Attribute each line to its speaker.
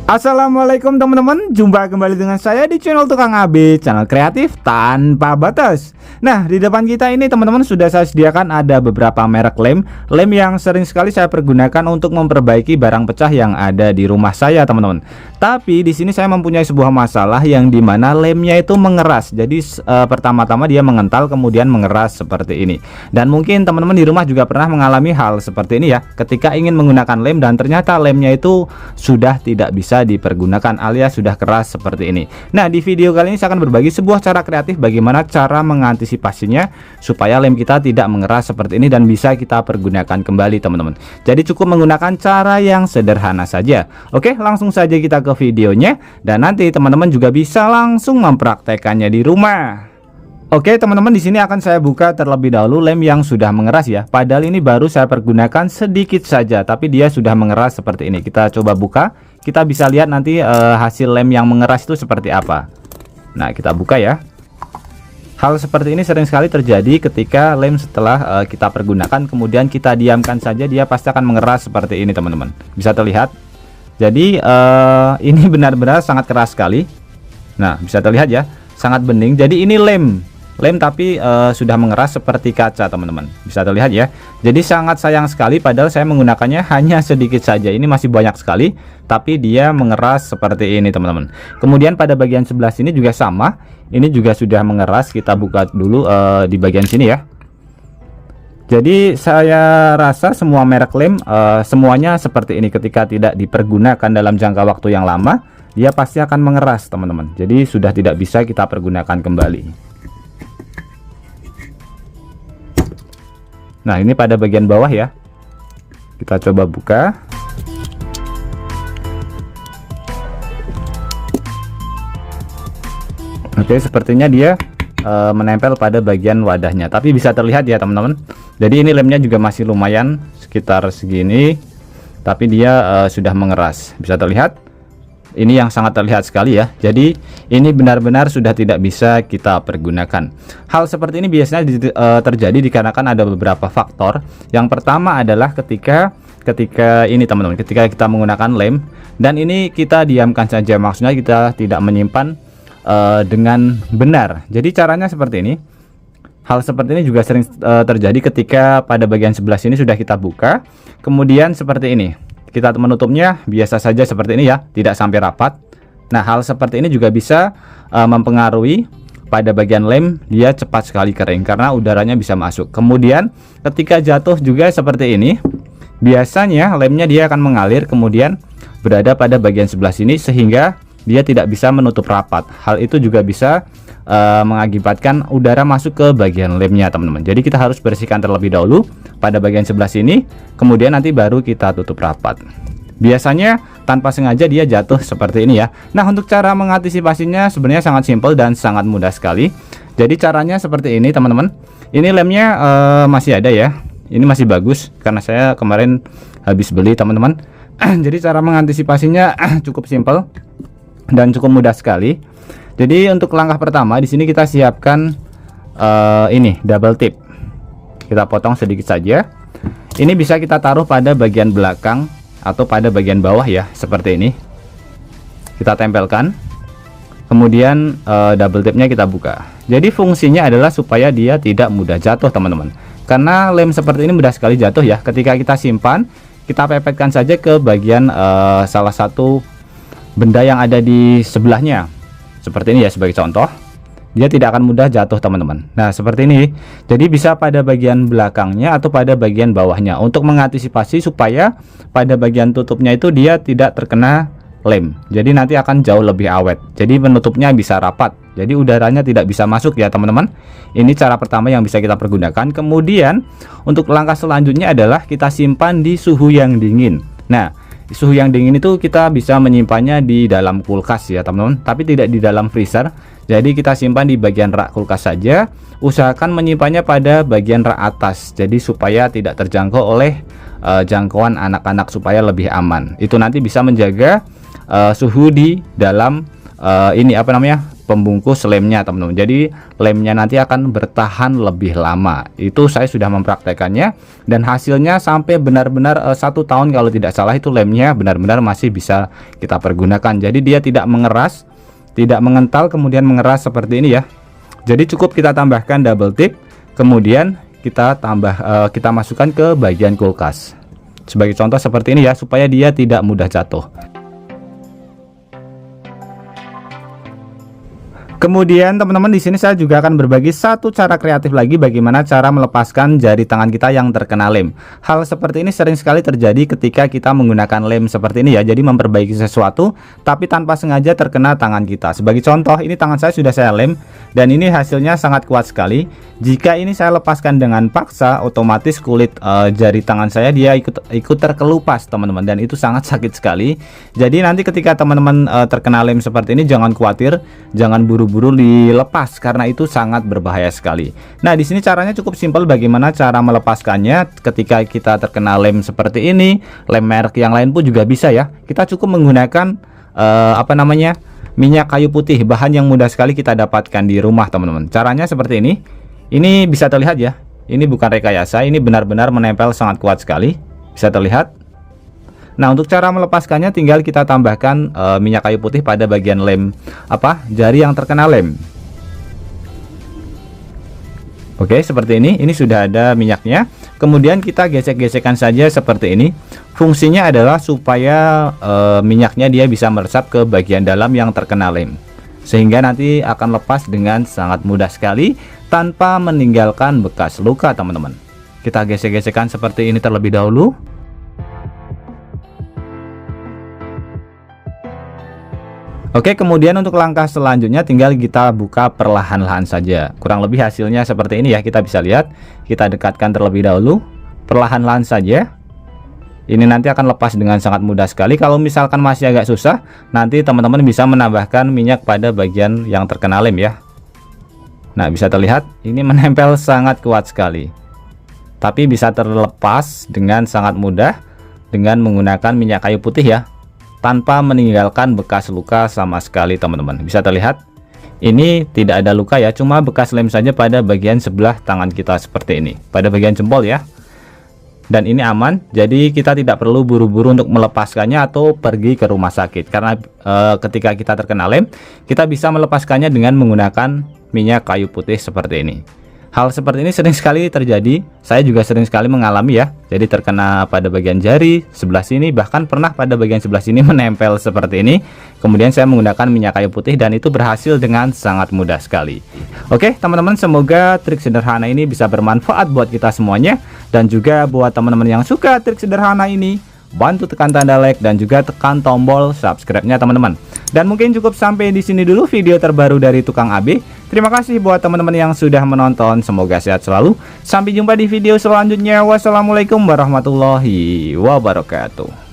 Speaker 1: Assalamualaikum teman-teman, jumpa kembali dengan saya di channel Tukang AB, channel kreatif tanpa batas. Nah, di depan kita ini teman-teman sudah saya sediakan ada beberapa merek lem yang sering sekali saya pergunakan untuk memperbaiki barang pecah yang ada di rumah saya teman-teman. Tapi di sini saya mempunyai sebuah masalah yang dimana lemnya itu mengeras. Jadi pertama-tama dia mengental kemudian mengeras seperti ini. Dan mungkin teman-teman di rumah juga pernah mengalami hal seperti ini ya, ketika ingin menggunakan lem dan ternyata lemnya itu sudah tidak bisa dipergunakan alias sudah keras seperti ini. Nah, di video kali ini saya akan berbagi sebuah cara kreatif bagaimana cara mengantisipasinya supaya lem kita tidak mengeras seperti ini dan bisa kita pergunakan kembali teman-teman. Jadi cukup menggunakan cara yang sederhana saja. Oke, langsung saja kita ke videonya dan nanti teman-teman juga bisa langsung mempraktekannya di rumah. Oke teman-teman, di sini akan saya buka terlebih dahulu lem yang sudah mengeras ya. Padahal ini baru saya pergunakan sedikit saja, tapi dia sudah mengeras seperti ini. Kita coba buka, kita bisa lihat nanti hasil lem yang mengeras itu seperti apa. Nah, kita buka ya. Hal seperti ini sering sekali terjadi ketika lem setelah kita pergunakan kemudian kita diamkan saja, dia pasti akan mengeras seperti ini teman-teman. Bisa terlihat. Jadi ini benar-benar sangat keras sekali. Nah, bisa terlihat ya, sangat bening. Jadi ini lem tapi sudah mengeras seperti kaca teman-teman, bisa terlihat ya. Jadi sangat sayang sekali, padahal saya menggunakannya hanya sedikit saja. Ini masih banyak sekali tapi dia mengeras seperti ini teman-teman. Kemudian pada bagian sebelah sini juga sama, ini juga sudah mengeras. Kita buka dulu di bagian sini ya. Jadi saya rasa semua merek lem semuanya seperti ini, ketika tidak dipergunakan dalam jangka waktu yang lama dia pasti akan mengeras teman-teman. Jadi sudah tidak bisa kita pergunakan kembali. Nah, ini pada bagian bawah ya. Kita coba buka. Oke, sepertinya dia menempel pada bagian wadahnya. Tapi bisa terlihat ya teman-teman. Jadi ini lemnya juga masih lumayan sekitar segini. Tapi dia sudah mengeras. Bisa terlihat. Ini yang sangat terlihat sekali ya. Jadi ini benar-benar sudah tidak bisa kita pergunakan. Hal seperti ini biasanya terjadi dikarenakan ada beberapa faktor. Yang pertama adalah ketika ini teman-teman, ketika kita menggunakan lem dan ini kita diamkan saja, maksudnya kita tidak menyimpan dengan benar. Jadi caranya seperti ini. Hal seperti ini juga sering terjadi ketika pada bagian sebelah sini sudah kita buka, kemudian seperti ini. Kita menutupnya biasa saja seperti ini ya, tidak sampai rapat. Nah, hal seperti ini juga bisa mempengaruhi pada bagian lem, dia cepat sekali kering karena udaranya bisa masuk. Kemudian ketika jatuh juga seperti ini, biasanya lemnya dia akan mengalir kemudian berada pada bagian sebelah sini sehingga dia tidak bisa menutup rapat. Hal itu juga bisa mengakibatkan udara masuk ke bagian lemnya teman-teman. Jadi kita harus bersihkan terlebih dahulu pada bagian sebelah sini, kemudian nanti baru kita tutup rapat. Biasanya tanpa sengaja dia jatuh seperti ini ya. Nah, untuk cara mengantisipasinya sebenarnya sangat simpel dan sangat mudah sekali. Jadi caranya seperti ini teman-teman. Ini lemnya masih ada ya. Ini masih bagus karena saya kemarin habis beli teman-teman. Jadi cara mengantisipasinya cukup simpel dan cukup mudah sekali. Jadi untuk langkah pertama di sini kita siapkan ini double tip. Kita potong sedikit saja. Ini bisa kita taruh pada bagian belakang atau pada bagian bawah ya, seperti ini. Kita tempelkan. Kemudian double tipnya kita buka. Jadi fungsinya adalah supaya dia tidak mudah jatuh teman-teman. Karena lem seperti ini mudah sekali jatuh ya. Ketika kita simpan, kita pepetkan saja ke bagian salah satu benda yang ada di sebelahnya. Seperti ini ya, sebagai contoh. Dia tidak akan mudah jatuh teman-teman. Nah, seperti ini. Jadi bisa pada bagian belakangnya atau pada bagian bawahnya untuk mengantisipasi supaya pada bagian tutupnya itu dia tidak terkena lem. Jadi nanti akan jauh lebih awet. Jadi penutupnya bisa rapat. Jadi udaranya tidak bisa masuk ya teman-teman. Ini cara pertama yang bisa kita pergunakan. Kemudian untuk langkah selanjutnya adalah kita simpan di suhu yang dingin. Nah, suhu yang dingin itu kita bisa menyimpannya di dalam kulkas ya teman-teman, tapi tidak di dalam freezer. Jadi kita simpan di bagian rak kulkas saja. Usahakan menyimpannya pada bagian rak atas, jadi supaya tidak terjangkau oleh jangkauan anak-anak, supaya lebih aman. Itu nanti bisa menjaga suhu di dalam ini pembungkus lemnya teman-teman. Jadi lemnya nanti akan bertahan lebih lama. Itu saya sudah mempraktekannya dan hasilnya sampai benar-benar 1 tahun kalau tidak salah, itu lemnya benar-benar masih bisa kita pergunakan. Jadi dia tidak mengeras, tidak mengental kemudian mengeras seperti ini ya. Jadi cukup kita tambahkan double tip, kemudian kita masukkan ke bagian kulkas. Sebagai contoh seperti ini ya, supaya dia tidak mudah jatuh. Kemudian teman-teman, di sini saya juga akan berbagi satu cara kreatif lagi bagaimana cara melepaskan jari tangan kita yang terkena lem. Hal seperti ini sering sekali terjadi ketika kita menggunakan lem seperti ini ya. Jadi memperbaiki sesuatu tapi tanpa sengaja terkena tangan kita. Sebagai contoh, ini tangan saya sudah saya lem dan ini hasilnya sangat kuat sekali. Jika ini saya lepaskan dengan paksa, otomatis kulit jari tangan saya dia ikut terkelupas teman-teman, dan itu sangat sakit sekali. Jadi nanti ketika teman-teman terkena lem seperti ini, jangan khawatir, jangan buru-buru dilepas karena itu sangat berbahaya sekali. Nah, di sini caranya cukup simpel bagaimana cara melepaskannya ketika kita terkena lem seperti ini. Lem merek yang lain pun juga bisa ya. Kita cukup menggunakan minyak kayu putih, bahan yang mudah sekali kita dapatkan di rumah teman-teman. Caranya seperti ini. Ini bisa terlihat ya, ini bukan rekayasa, ini benar-benar menempel sangat kuat sekali, bisa terlihat. Nah, untuk cara melepaskannya tinggal kita tambahkan minyak kayu putih pada bagian lem jari yang terkena lem. Oke, seperti ini sudah ada minyaknya. Kemudian kita gesek-gesekkan saja seperti ini. Fungsinya adalah supaya minyaknya dia bisa meresap ke bagian dalam yang terkena lem, sehingga nanti akan lepas dengan sangat mudah sekali tanpa meninggalkan bekas luka teman-teman. Kita gesek-gesekkan seperti ini terlebih dahulu. Oke, kemudian untuk langkah selanjutnya tinggal kita buka perlahan-lahan saja. Kurang lebih hasilnya seperti ini ya, kita bisa lihat. Kita dekatkan terlebih dahulu, perlahan-lahan saja. Ini nanti akan lepas dengan sangat mudah sekali. Kalau misalkan masih agak susah, nanti teman-teman bisa menambahkan minyak pada bagian yang terkena lem ya. Nah, bisa terlihat ini menempel sangat kuat sekali, tapi bisa terlepas dengan sangat mudah dengan menggunakan minyak kayu putih ya, tanpa meninggalkan bekas luka sama sekali teman-teman. Bisa terlihat ini tidak ada luka ya, cuma bekas lem saja pada bagian sebelah tangan kita seperti ini, pada bagian jempol ya. Dan ini aman, jadi kita tidak perlu buru-buru untuk melepaskannya atau pergi ke rumah sakit, karena ketika kita terkena lem, kita bisa melepaskannya dengan menggunakan minyak kayu putih seperti ini. Hal seperti ini sering sekali terjadi, saya juga sering sekali mengalami ya. Jadi terkena pada bagian jari sebelah sini, bahkan pernah pada bagian sebelah sini menempel seperti ini. Kemudian saya menggunakan minyak kayu putih dan itu berhasil dengan sangat mudah sekali. Oke teman-teman, semoga trik sederhana ini bisa bermanfaat buat kita semuanya. Dan juga buat teman-teman yang suka trik sederhana ini, bantu tekan tanda like dan juga tekan tombol subscribe-nya teman-teman. Dan mungkin cukup sampai di sini dulu video terbaru dari Tukang AB. Terima kasih buat teman-teman yang sudah menonton. Semoga sehat selalu. Sampai jumpa di video selanjutnya. Wassalamualaikum warahmatullahi wabarakatuh.